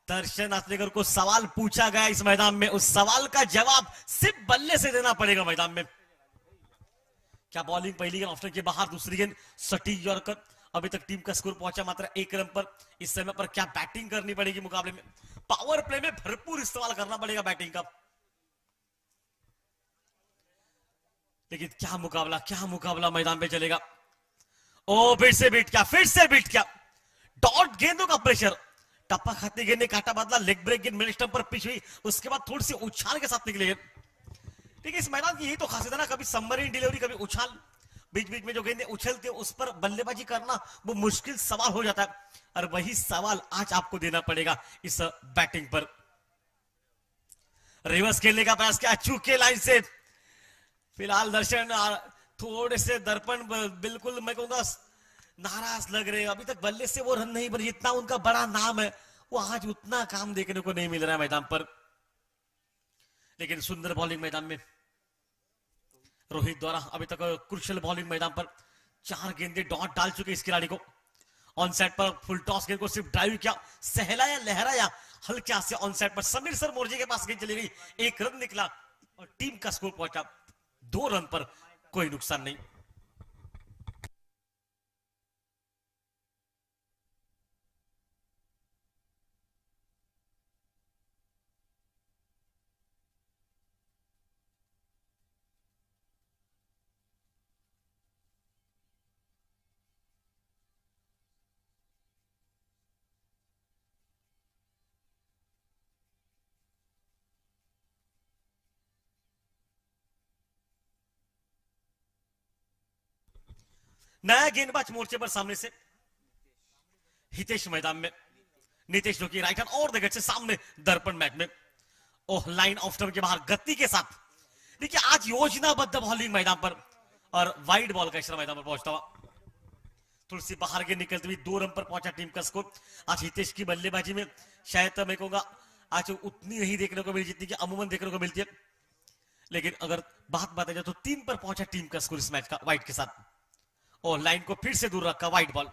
दर्शन आसलेकर को सवाल पूछा गया इस मैदान में, उस सवाल का जवाब सिर्फ बल्ले से देना पड़ेगा मैदान में. क्या बॉलिंग. पहली गेंद ऑप्शन के बाहर, दूसरी गेंद सटीक यॉर्कर. अभी तक टीम का स्कोर पहुंचा मात्र 1 रन पर. इस समय पर क्या बैटिंग करनी पड़ेगी मुकाबले में. पावर प्ले में भरपूर इस्तेमाल करना पड़ेगा बैटिंग का. लेकिन क्या मुकाबला मैदान में चलेगा. ओ फिर से बीट क्या. डॉट गेंदों का प्रेशर. टप्पा खाते गेंद ने काटा बदला. लेग ब्रेक गेंद मिड स्टंप पर पिच हुई, उसके बाद थोड़ी सी उछाल के साथ निकले. ठीक है, इस मैदान की यही तो खासियत है ना. कभी सबमरीन डिलीवरी, कभी उछाल. बीच बीच में जो गेंदें उछलती है उस पर बल्लेबाजी करना वो मुश्किल सवाल हो जाता है. और वही सवाल आज आपको देना पड़ेगा इस बैटिंग पर. रिवर्स खेलने का प्रयास किया चूके लाइन से. फिलहाल दर्शन थोड़े से दर्पण बिल्कुल मैं कहूंगा नाराज लग रहे. अभी तक बल्ले से वो रन नहीं बने. जितना उनका बड़ा नाम है वो आज उतना काम देखने को नहीं मिल रहा है मैदान पर. लेकिन सुंदर बॉलिंग मैदान में रोहित द्वारा अभी तक क्रुशियल बॉलिंग मैदान पर. 4 गेंदे डॉट डाल चुके इस खिलाड़ी को. ऑन साइड पर फुल टॉस गेंद को सिर्फ ड्राइव किया, सहलाया लहराया हल्के से. ऑन साइड पर समीर सर मोर्जे के पास गेंद चली गई. 1 रन निकला और टीम का स्कोर पहुंचा 2 रन पर. कोई नुकसान नहीं. नया गेंदबाज मोर्चे पर सामने से हितेश मैदान में. नीतीश जो कि राइट हैंड और विकेट से सामने दर्पण मैच में. ओह लाइन ऑफ स्टंप के बाहर गति के साथ. देखिए आज योजनाबद्ध बॉलिंग मैदान पर और वाइड बॉल का इशारा मैदान पर पहुंचता हुआ. थोड़ी सी बाहर के निकलते हुए 2 रन पर पहुंचा टीम का स्कोर. आज हितेश की बल्लेबाजी में शायद मैं कहूंगा आज उतनी नहीं देखने को मिली जितनी कि अमूमन देखने को मिलती है. लेकिन अगर बात बताई जाए तो 3 पर पहुंचा टीम का स्कोर इस मैच का व्हाइट के साथ, और लाइन को फिर से दूर रखा white ball.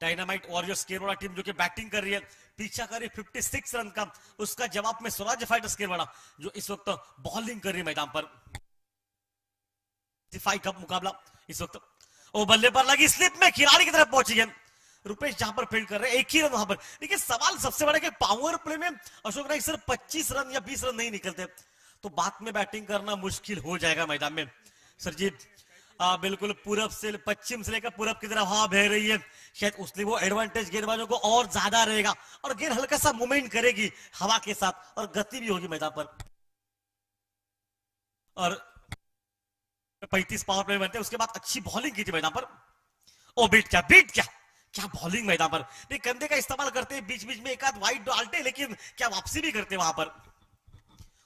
Dynamite warriors Kerwada team जो कि बैटिंग कर रही है, पीछा कर रही है 56 रन का, उसका जवाब में स्वराज फाइटर्स केरवाड़ा जो इस वक्त बॉलिंग कर रही है मैदान पर। का मुकाबला इस वक्त, ओ बल्ले पर लगी स्लिप में खिलाड़ी की तरफ पहुंची है, रुपेश जहां पर फील्ड कर रहे हैं, एक ही रन वहां पर। देखिए सवाल सबसे बड़ा कि पावर प्ले में अशोक नाइक सर 25 रन या 20 रन नहीं निकलते तो बाद में बैटिंग करना मुश्किल हो जाएगा मैदान में। सरजीत बिल्कुल पूरब से पश्चिम से लेकर पूरब की तरफ हवा बह रही है, शायद उसने वो एडवांटेज गेंदबाजों को और ज्यादा रहेगा, और गेंद हल्का सा मूवमेंट करेगी हवा के साथ और गति भी होगी मैदान पर। और 35 पावर प्ले बनते हैं, उसके बाद अच्छी बॉलिंग की थी मैदान पर। ओ बीट क्या क्या बॉलिंग मैदान पर, नहीं कंधे का इस्तेमाल करते हैं, बीच बीच में एक आध वाइड डालते, लेकिन क्या वापसी भी करते वहां पर।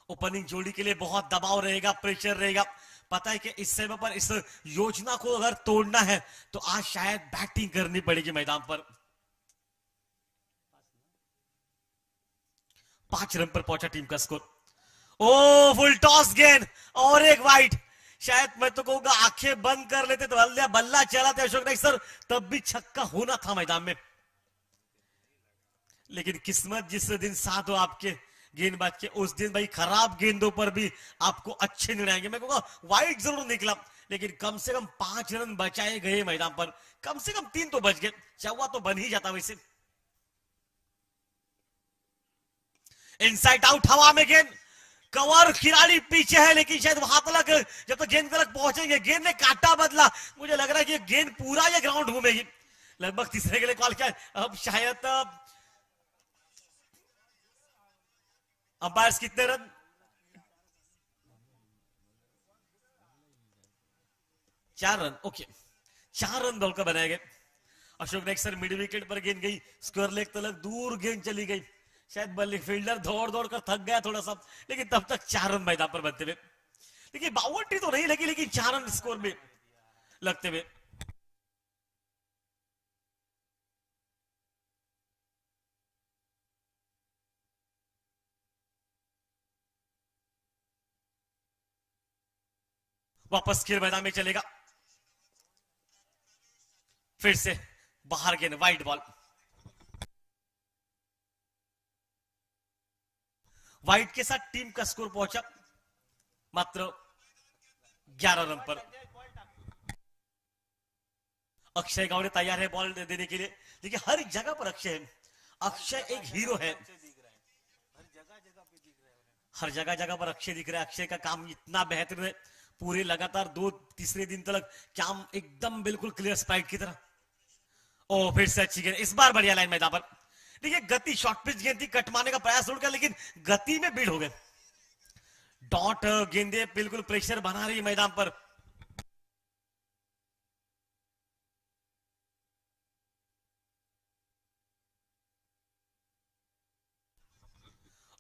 ओपनिंग जोड़ी के लिए बहुत दबाव रहेगा, प्रेशर रहेगा, पता है कि इस समय पर इस योजना को अगर तोड़ना है तो आज शायद बैटिंग करनी पड़ेगी मैदान पर। 5 रन पर पहुंचा टीम का स्कोर। ओ फुल टॉस गेंद और एक वाइड, शायद मैं तो कहूंगा आंखें बंद कर लेते तो बल्ला बल्ला चला था अशोक नाइक सर, तब भी छक्का होना था मैदान में, लेकिन किस्मत जिस दिन साथ हो आपके गेंदबाज के, उस दिन भाई खराब गेंदों पर भी आपको अच्छे निर्णय आएंगे। मैं कहूंगा वाइड जरूर निकला, लेकिन कम से कम 5 रन बचाए गए मैदान पर, कम से कम 3 तो बच गए, चौवा तो बन ही जाता वैसे। इनसाइड आउट हवा में गेंद, कवर खिलाड़ी पीछे है, लेकिन शायद वहां तक जब तक गेंद तक पहुंचेंगे, गेंद ने काटा बदला, मुझे लग रहा है कि गेंद पूरा ये ग्राउंड घूमेगी। लगभग तीसरे के लिए कॉल किया, अब शायद अंपायर्स कितने रन, 4 रन, ओके 4 रन दौड़ कर बनाए गए। Ashok Naik sir mid wicket पर गेंद गई, स्क्वायर लेग तक दूर गेंद चली गई, शायद बल्ले फील्डर दौड़ दौड़ कर थक गया थोड़ा सा, लेकिन तब तक 4 रन मैदान पर बनते हुए। देखिए बाउंड्री तो नहीं लगी, लेकिन 4 रन स्कोर में लगते हुए। वापस खेल मैदान में चलेगा, फिर से बाहर गेंद वाइड बॉल, वाइड के साथ टीम का स्कोर पहुंचा मात्र 11 रन पर। अक्षय गावड़े तैयार है बॉल देने के लिए, देखिए हर जगह पर अक्षय है, अक्षय एक हीरो है, हर जगह जगह पर अक्षय दिख रहा है। अक्षय का काम इतना बेहतरीन है, पूरे लगातार 2-3 दिन तक काम एकदम बिल्कुल क्लियर स्ट्राइक की तरह। ओ फिर से अच्छी गेंद, इस बार बढ़िया लाइन मैदान पर। देखिए गति शॉर्ट पिच गेंद थी, कट मारने का प्रयास उड़ गया, लेकिन गति में बीट हो गए। डॉट गेंदे बिल्कुल प्रेशर बना रही मैदान पर।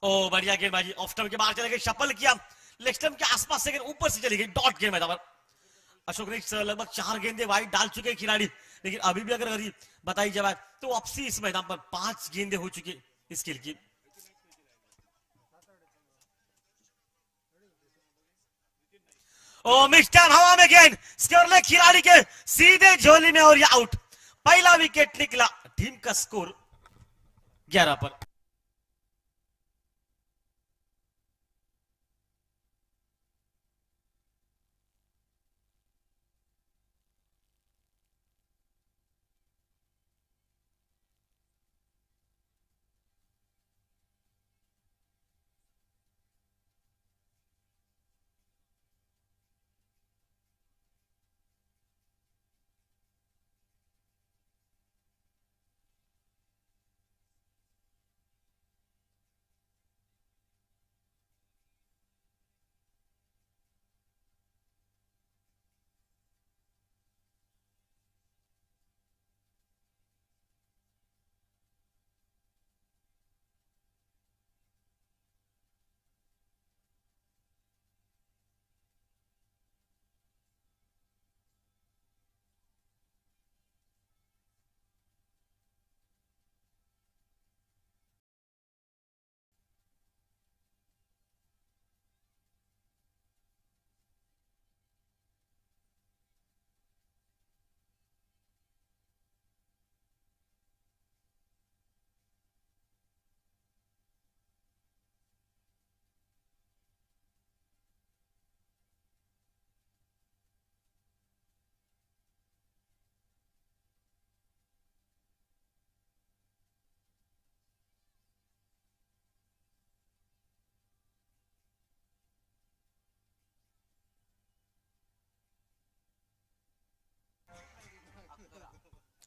ओ बढ़िया गेंदबाजी, ऑफ स्टंप के बाहर चले गए, शफल किया, लेग स्टंप के आसपास से गेंद ऊपर से चली गई, डॉट गेंद मैदान पर। अशोक नाइक लगभग 4 गेंदे वाइड डाल चुके हैं खिलाड़ी, लेकिन अभी भी अगर बताई जाए तो वापसी इस मैदान पर 5 गेंदे हो चुकी इस खेल की। ओ मिस्टर हवा में गेंद, स्कोर ले खिलाड़ी के सीधे झोली में और ये आउट। पहला विकेट निकला, टीम का स्कोर 11 पर।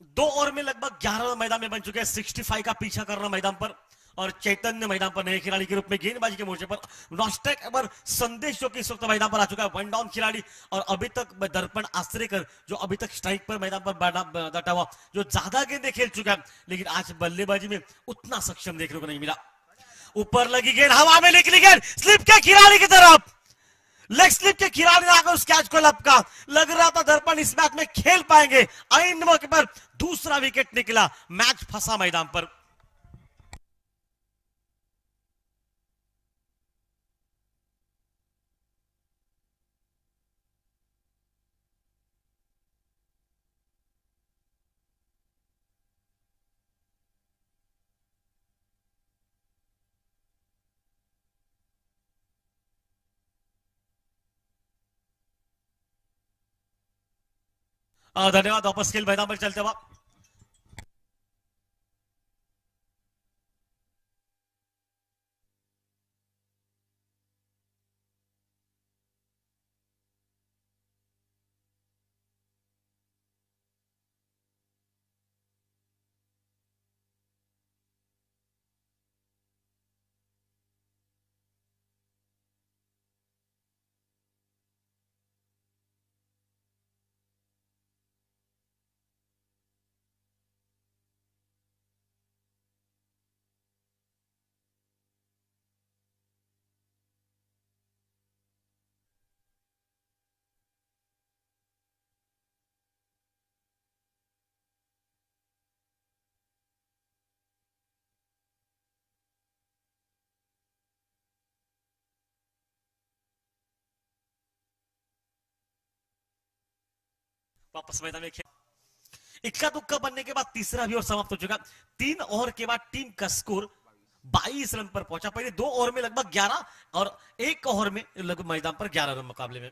2 ओवर में लगभग 11 मैदान में बन चुके हैं। 65 का पीछा करना मैदान पर और चैतन्य मैदान पर नए खिलाड़ी के रूप में गेंदबाजी के मोर्चे पर नॉस्टेक पर संदेश जो कि इस वक्त मैदान पर आ चुका है, वन डाउन खिलाड़ी। और अभी तक दर्पण आश्रेकर जो अभी तक स्ट्राइक पर मैदान पर डटा हुआ, जो ज्यादा गेंदें खेल चुका है, लेकिन आज बल्लेबाजी में उतना सक्षम देखने को नहीं मिला। ऊपर लगी गेंद, हवा में निकली गेंद, स्लिप के खिलाड़ी की तरफ, लेग स्लिप के खिलाड़ी ने आकर उस कैच को लपका। लग रहा था दर्पण इस मैच में खेल पाएंगे, आइन मौके पर दूसरा विकेट निकला, मैच फंसा मैदान पर। धन्यवाद। वापस खेल मैदान पर चलते हुआ वापस मैदान में खेल, इक्का दुक्का बनने के बाद तीसरा भी ओवर समाप्त हो चुका। 3 ओवर के बाद टीम का स्कोर 22 रन पर पहुंचा। पहले 2 ओवर में लगभग 11 और 1 ओवर में लगभग मैदान पर 11 रन मुकाबले में।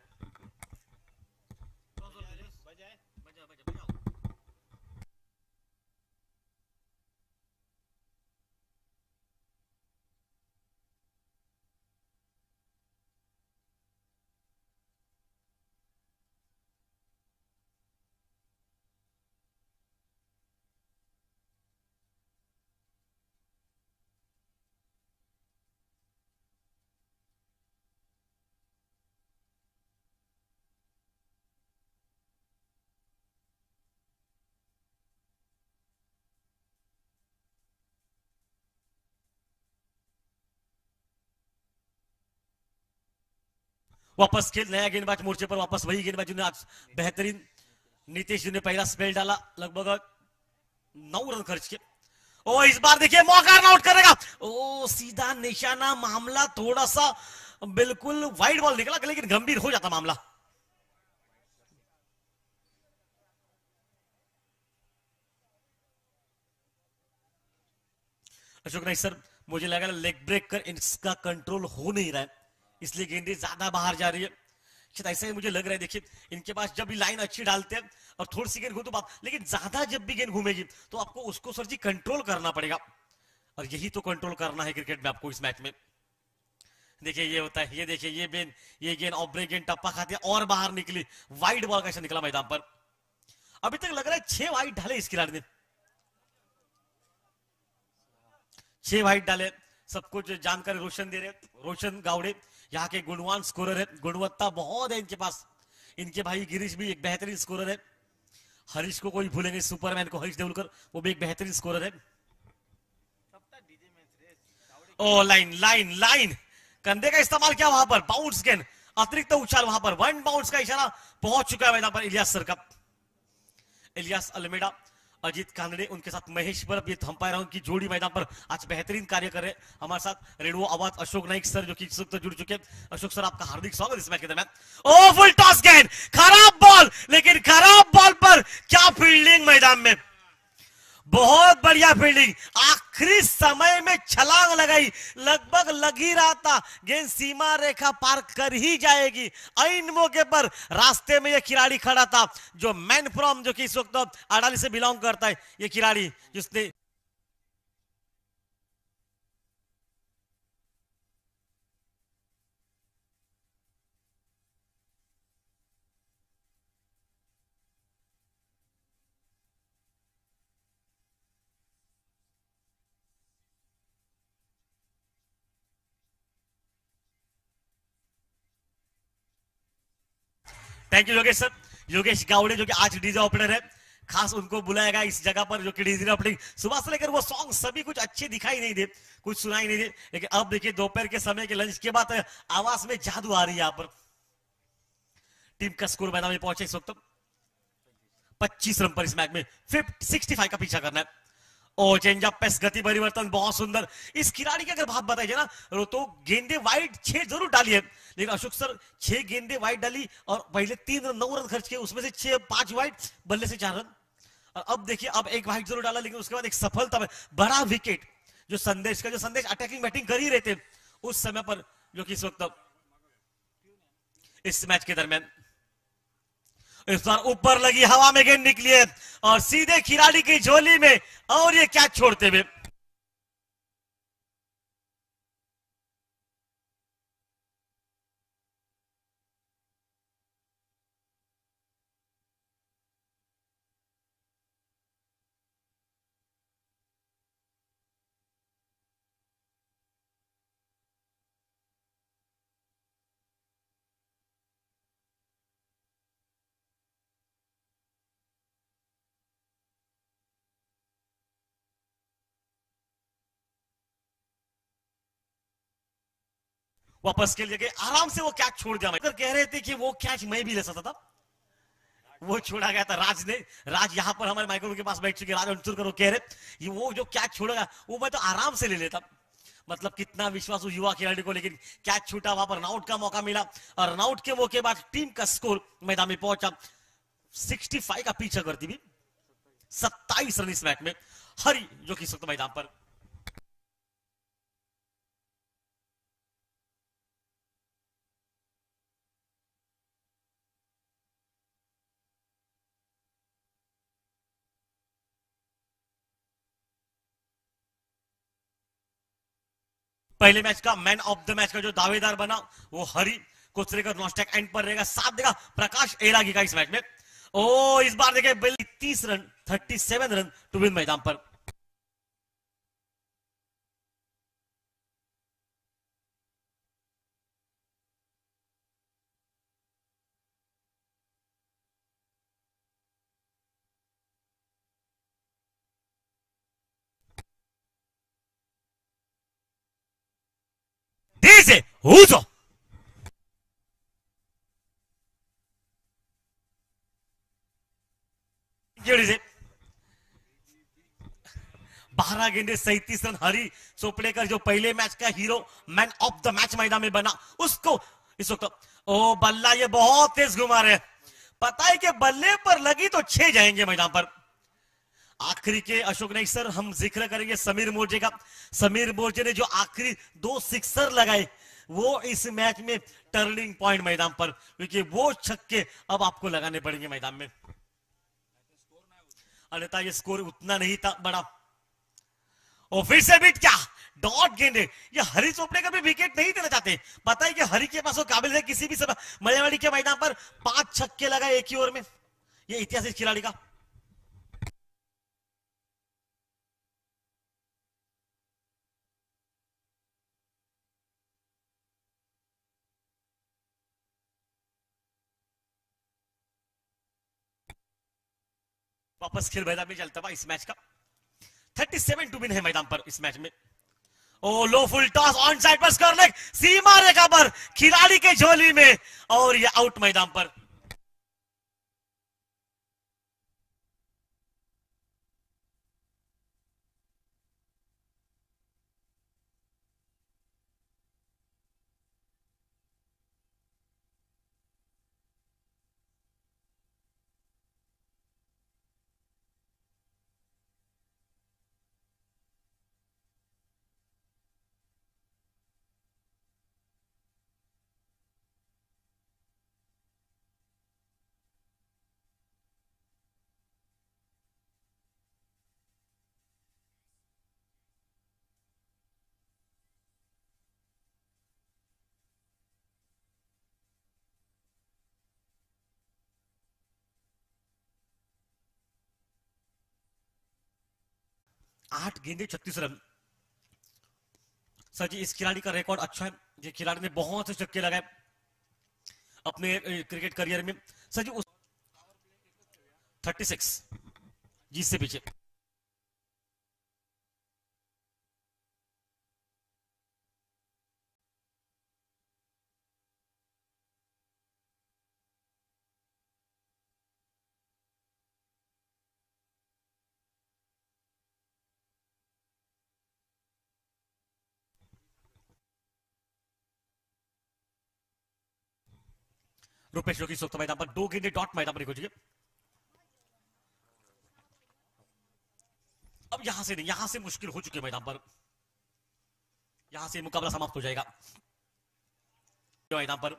वापस खेल, नया गेंदबाज मोर्चे पर वापस वही गेंदबाज ने आज बेहतरीन नीतीश जी ने पहला स्पेल डाला, लगभग 9 रन खर्च किए। ओ इस बार देखिए मौका आउट करेगा, ओ सीधा निशाना, मामला थोड़ा सा बिल्कुल वाइड बॉल निकला, लेकिन गंभीर हो जाता मामला। अशोक नहीं सर, मुझे लगा लेग ब्रेक कर इसका कंट्रोल हो नहीं रहा है, इसलिए गेंदें ज्यादा बाहर जा रही है। शायद ऐसा ही मुझे लग रहा है। देखिए इनके पास जब भी लाइन अच्छी डालते हैं और थोड़ी सी गेंद घूम तो बात, लेकिन ज्यादा जब भी गेंद घूमेगी तो आपको उसको सर जी कंट्रोल करना पड़ेगा, और यही तो कंट्रोल करना है क्रिकेट में आपको इस मैच में। देखिए ये होता है, ये देखिए ये गेंद ऑफ ब्रेक गेंद टप्पा खाती है और बाहर निकली, वाइड बॉल कैसे निकला मैदान पर। अभी तक लग रहा है 6 वाइड डाले इस खिलाड़ी ने, 6 वाइड डाले। सब कुछ जानकारी रोशन दे रहे, रोशन गावड़े यहाँ के गुणवान स्कोरर है, गुणवत्ता बहुत है इनके पास। इनके भाई गिरीश भी एक बेहतरीन स्कोरर है, हरीश को कोई भूलेंगे, सुपरमैन को, हरीश देवलकर, वो भी एक बेहतरीन स्कोरर है। ओ लाइन लाइन लाइन, कंधे का इस्तेमाल किया वहां पर, बाउंस गेंद, अतिरिक्त उछाल वहां पर, 1 बाउंस का इशारा पहुंच चुका है मैदान पर। इलियास सर का, इलियास अलमेडा, अजीत कांगड़े, उनके साथ महेश पर, ये अंपायरों की जोड़ी मैदान पर आज बेहतरीन कार्य कर रहे हैं। हमारे साथ रेडियो आवाज अशोक नाइक सर जो कि इस वक्त जुड़ चुके हैं। अशोक सर आपका हार्दिक स्वागत इस मैच के दरमियान। ओ फुल टॉस गेंद, खराब बॉल, लेकिन खराब बॉल पर क्या फील्डिंग मैदान में, बहुत बढ़िया फील्डिंग, आखिरी समय में छलांग लगाई, लगभग लग ही रहा था गेंद सीमा रेखा पार कर ही जाएगी। ऐन मौके पर रास्ते में यह खिलाड़ी खड़ा था, जो मैन फ्रॉम, जो कि इस वक्त अडाली से बिलोंग करता है, यह खिलाड़ी जिसने thank you Yogesh sir. Yogesh Gawde जो कि आज डीजे ऑपरेटर है, खास उनको बुलाया गया इस जगह पर जो कि डीजे ऑपरेटिंग सुबह से लेकर वो सॉन्ग सभी कुछ अच्छे दिखाई नहीं दे, कुछ सुनाई नहीं दे, लेकिन अब देखिए दोपहर के समय के लंच के बाद आवाज में जादू आ रही है। यहाँ पर टीम का स्कोर मैदान में पहुंचे इस वक्त 25 रन पर इस मैच में 65 का पीछा करना है। और चेंज ऑफ पेस गति परिवर्तन बहुत सुंदर। इस खिलाड़ी की अगर बात बताई जाए ना तो गेंदे वाइड 6 जरूर डाली है, लेकिन अशोक सर 6 गेंदे वाइड डाली और पहले 3 रन 9 रन खर्च किए, उसमें से 5 वाइड, बल्ले से 4 रन। और अब देखिए अब एक वाइड जरूर डाला, लेकिन उसके बाद एक सफलता में बड़ा विकेट जो संदेश अटैकिंग बैटिंग कर ही रहे थे उस समय पर, जो कि इस वक्त इस मैच के दरमियान इस बार ऊपर लगी हवा में गेंद निकली है और सीधे खिलाड़ी की झोली में, और ये कैच छोड़ते हुए वापस खेल के आराम से वो कैच छोड़ दिया। मैं कह रहे थे कि वो कैच मैं भी ले सकता था, वो छोड़ा गया था राज ने। राज यहां पर हमारे माइक्रोफोन के पास बैठ चुके, राज अंचुर करो कह रहे ये वो जो कैच छोड़ेगा वो मैं तो आराम से ले लेता। मतलब कितना विश्वास उस युवा खिलाड़ी को, लेकिन कैच छूटा, वहां पर रनआउट का मौका मिला और रनआउट के मौके बाद टीम का स्कोर मैदान में पहुंचा 65 का पीछा करती हुई 27 रन इस मैच में। हरी जो कि इस वक्त मैदान पर पहले मैच का मैन ऑफ द मैच का जो दावेदार बना वो हरी कोचरेकर नॉस्टैक एंड पर रहेगा, साथ देगा प्रकाश एरागी का इस मैच में। ओ इस बार देखिए 30 रन 37 रन टू विन मैदान पर। Dice uso से 12 गेंदे 37 रन। हरी चोपड़ेकर जो पहले मैच का hero man of the match मैदान में बना, उसको इस वक्त ओ बल्ला ये बहुत तेज घुमा रहे, पता है कि बल्ले पर लगी तो 6 जाएंगे मैदान पर। आखिरी के अशोक नहीं सर हम जिक्र करेंगे समीर मोर्जे का। समीर मोर्जे ने जो आखिरी 2 सिक्सर लगाए वो इस मैच में टर्निंग पॉइंट मैदान पर, क्योंकि वो छक्के अब आपको लगाने पड़ेंगे मैदान में, अन्यथा ये स्कोर उतना नहीं था बड़ा। और फिर से बीट क्या डॉट गेंदे, ये हरी चोपड़े का भी विकेट नहीं देना चाहते, पता है कि हरी के पास वो काबिल है किसी भी समय मलेवाड़ी के मैदान पर 5 छक्के लगाए एक ही ओवर में, ये इतिहास इस खिलाड़ी का। वापस खेल मैदान में चलता हुआ इस मैच का 37 टू विन है मैदान पर इस मैच में। ओ लो फुल टॉस ऑन साइड पर करने सीमा रेखा पर खिलाड़ी के झोली में, और ये आउट मैदान पर। आठ गेंदे 36 रन। सर जी इस खिलाड़ी का रिकॉर्ड अच्छा है, ये खिलाड़ी ने बहुत से छक्के लगाए अपने क्रिकेट करियर में। सर जी 36 जी से पीछे। रुपेश योगी सोता मैदान पर 2 गेंदे डॉट मैदान पर निकल चुके। अब यहां से नहीं, यहां से मुश्किल हो चुके मैदान पर, यहां से मुकाबला समाप्त हो जाएगा मैदान पर।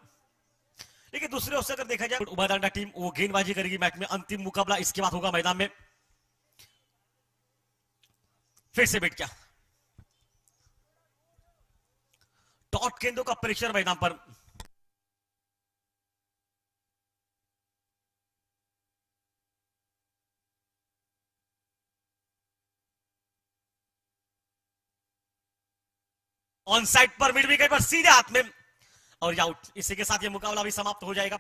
लेकिन दूसरे ओर से अगर देखा जाए उबादांडा टीम वो गेंदबाजी करेगी मैच में, अंतिम मुकाबला इसके बाद होगा मैदान में। फिर से बैठ क्या डॉट गेंदों का प्रेशर मैदान पर। ऑन साइड पर मिड विकेट पर सीधे हाथ में और आउट। इसी के साथ ये मुकाबला भी समाप्त हो जाएगा।